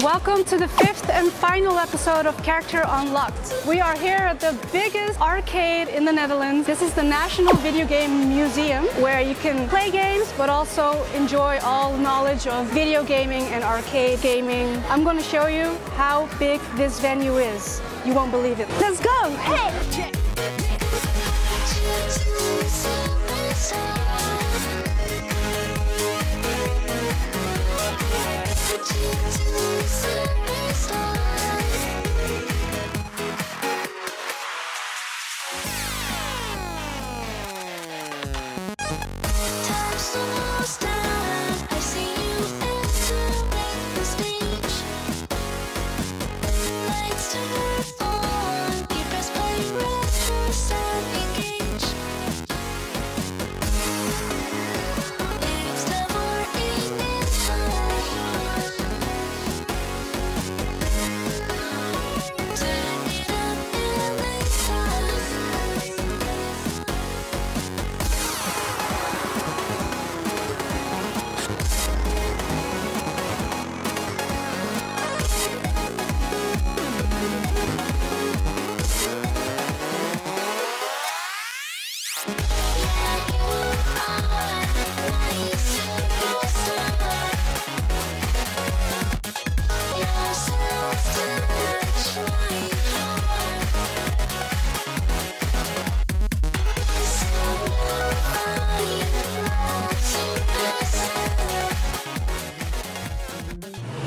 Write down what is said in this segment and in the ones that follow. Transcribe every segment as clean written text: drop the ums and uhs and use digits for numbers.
Welcome to the fifth and final episode of Character Unlocked. We are here at the biggest arcade in the Netherlands. This is the Nationaal Videogame Museum, where you can play games but also enjoy all knowledge of video gaming and arcade gaming. I'm going to show you how big this venue is. You won't believe it. Let's go! Hey!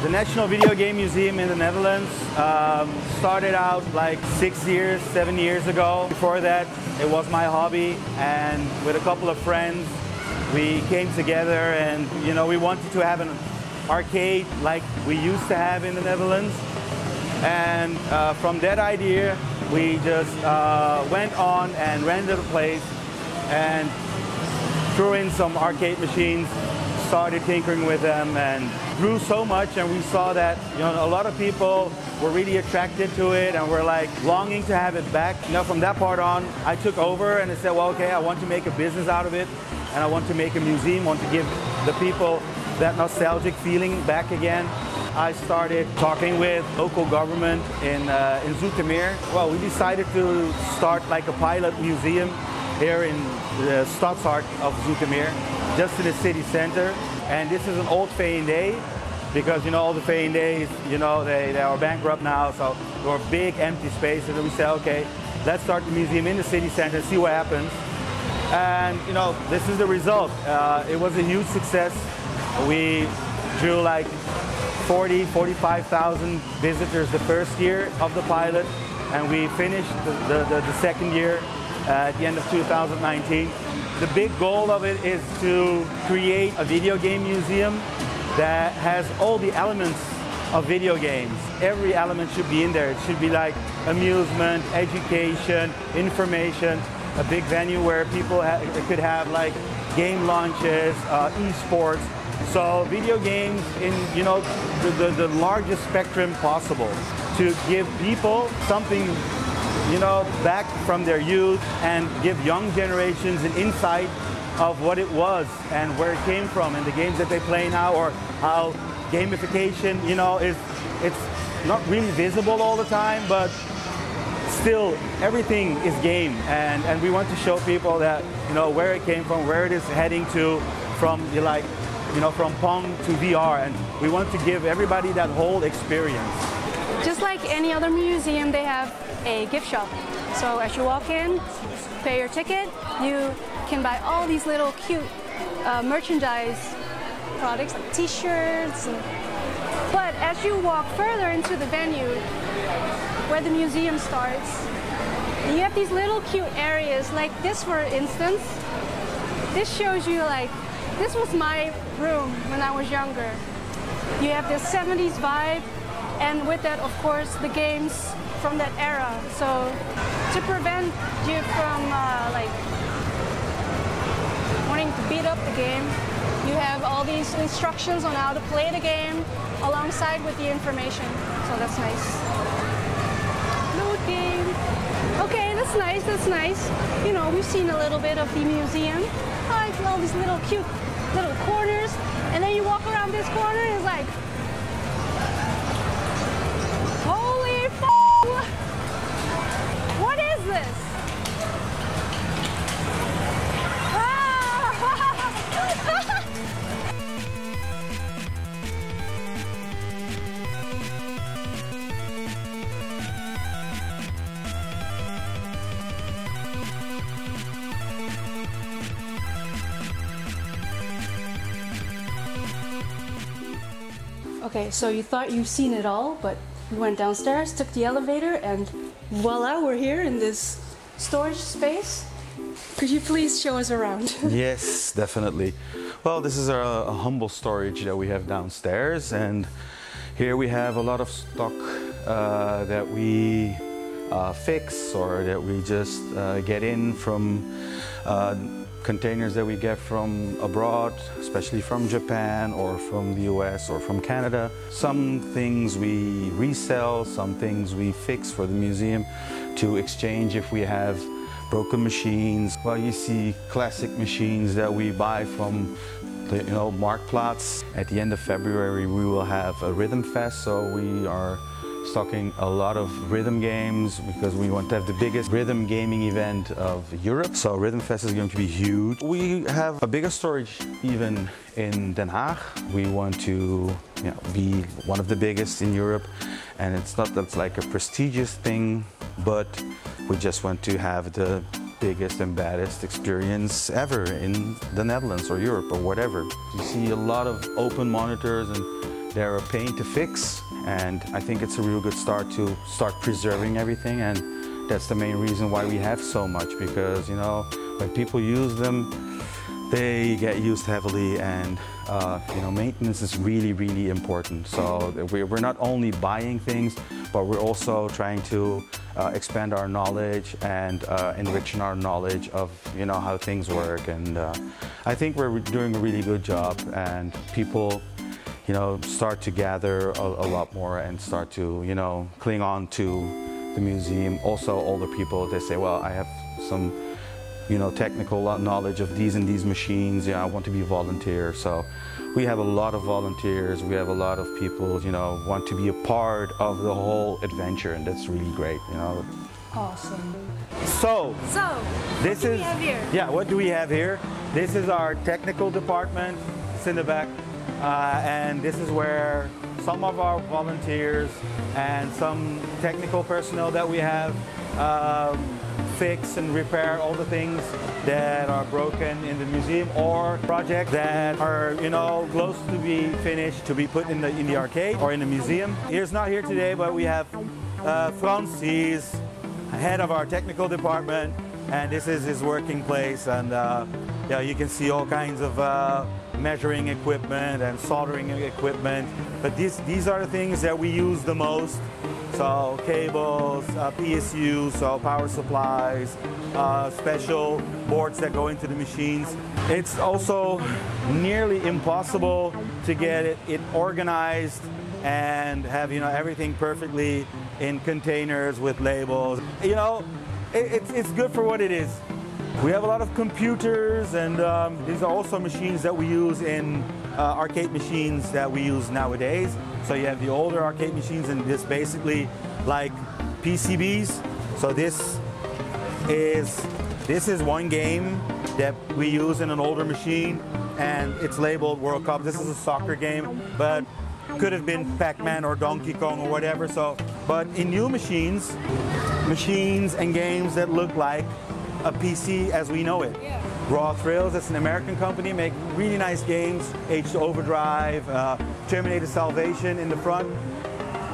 The Nationaal Videogame Museum in the Netherlands started out like 7 years ago. Before that, it was my hobby, and with a couple of friends, we came together and we wanted to have an arcade like we used to have in the Netherlands. And from that idea, we just went on and rented a place and threw in some arcade machines, started tinkering with them, and grew so much, and we saw that a lot of people were really attracted to it and were like longing to have it back. From that part on, I took over and I said, well, okay, I want to make a business out of it, and I want to make a museum, want to give the people that nostalgic feeling back again. I started talking with local government in Zoetermeer. Well, we decided to start like a pilot museum here in the Stadshart of Zoetermeer, just in the city center. And this is an old V&D, because all the V&Ds, they are bankrupt now, so there were big empty spaces. And we said, okay, let's start the museum in the city center, see what happens. And this is the result. It was a huge success. We drew like 45,000 visitors the first year of the pilot, and we finished the second year at the end of 2019. The big goal of it is to create a video game museum that has all the elements of video games. Every element should be in there. It should be like amusement, education, information, a big venue where people could have like game launches, esports. So video games in the largest spectrum possible, to give people something back from their youth and give young generations an insight of what it was and where it came from, and the games that they play now, or how gamification, it's not really visible all the time, but still everything is game, and we want to show people that where it came from, where it is heading to, from from Pong to VR, and we want to give everybody that whole experience. Just like any other museum, they have a gift shop. So as you walk in, pay your ticket, you can buy all these little cute merchandise products like t-shirts. But as you walk further into the venue, where the museum starts, you have these little cute areas like this, for instance. This shows you this was my room when I was younger. You have this 70s vibe, and with that, of course, the games from that era. So to prevent you from wanting to beat up the game, you have all these instructions on how to play the game alongside with the information. So that's nice. Load game. Okay, that's nice, that's nice. We've seen a little bit of the museum. All these little cute little corners, and then you walk around this corner and it's like Holy f***! What is this? Okay, so you thought you've seen it all, but we went downstairs, took the elevator, and voila, we're here in this storage space. Could you please show us around? Yes, definitely. Well, this is a humble storage that we have downstairs, and here we have a lot of stock that we fix or that we just get in from containers that we get from abroad, especially from Japan or from the US or from Canada. Some things we resell, some things we fix for the museum to exchange if we have broken machines. Well, you see classic machines that we buy from the Marktplaats. At the end of February we will have a rhythm fest, so we are stocking a lot of rhythm games because we want to have the biggest rhythm gaming event of Europe. So Rhythm Fest is going to be huge. We have a bigger storage even in Den Haag. We want to be one of the biggest in Europe, and it's not that's like a prestigious thing, but we just want to have the biggest and baddest experience ever in the Netherlands or Europe or whatever. You see a lot of open monitors and they're a pain to fix. And I think it's a real good start to start preserving everything, and that's the main reason why we have so much, because when people use them, they get used heavily, and maintenance is really, really important. So we're not only buying things, but we're also trying to expand our knowledge and enriching our knowledge of how things work. And I think we're doing a really good job, and people start to gather a lot more and start to, cling on to the museum. Also, older people, they say, well, I have some, technical knowledge of these and these machines. I want to be a volunteer. So we have a lot of volunteers. We have a lot of people, want to be a part of the whole adventure, and that's really great, Awesome. So this what do we have here? Yeah, what do we have here? This is our technical department. It's in the back. And this is where some of our volunteers and some technical personnel that we have fix and repair all the things that are broken in the museum, or projects that are close to be finished to be put in the arcade or in the museum. He's not here today, but we have Frans. He's head of our technical department, and this is his working place. And you can see all kinds of measuring equipment and soldering equipment, but these are the things that we use the most. So cables, PSUs, so power supplies, special boards that go into the machines. It's also nearly impossible to get it organized and have everything perfectly in containers with labels. It's good for what it is. We have a lot of computers, and these are also machines that we use in arcade machines that we use nowadays. So you have the older arcade machines, and this basically like PCBs. So this is one game that we use in an older machine, and it's labeled World Cup. This is a soccer game, but could have been Pac-Man or Donkey Kong or whatever. So, but in new machines and games that look like a PC as we know it. Yeah. Raw Thrills, it's an American company, make really nice games. H2 Overdrive, Terminator Salvation in the front.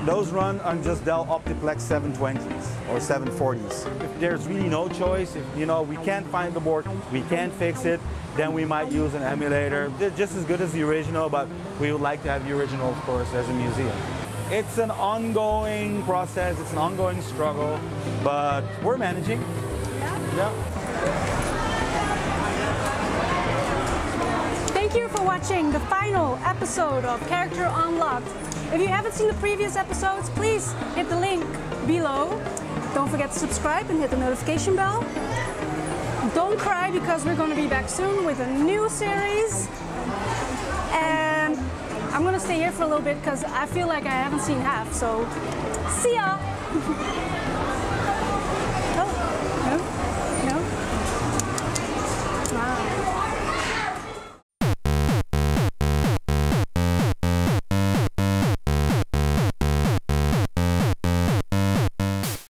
Those run on just Dell Optiplex 720s or 740s. If there's really no choice, if we can't find the board, we can't fix it, then we might use an emulator. They're just as good as the original, but we would like to have the original, of course, as a museum. It's an ongoing process, it's an ongoing struggle, but we're managing. Yeah. Thank you for watching the final episode of Character Unlocked. If you haven't seen the previous episodes, please hit the link below. Don't forget to subscribe and hit the notification bell. Don't cry, because we're going to be back soon with a new series. And I'm I'm gonna stay here for a little bit because I feel like I haven't seen half. So, see ya!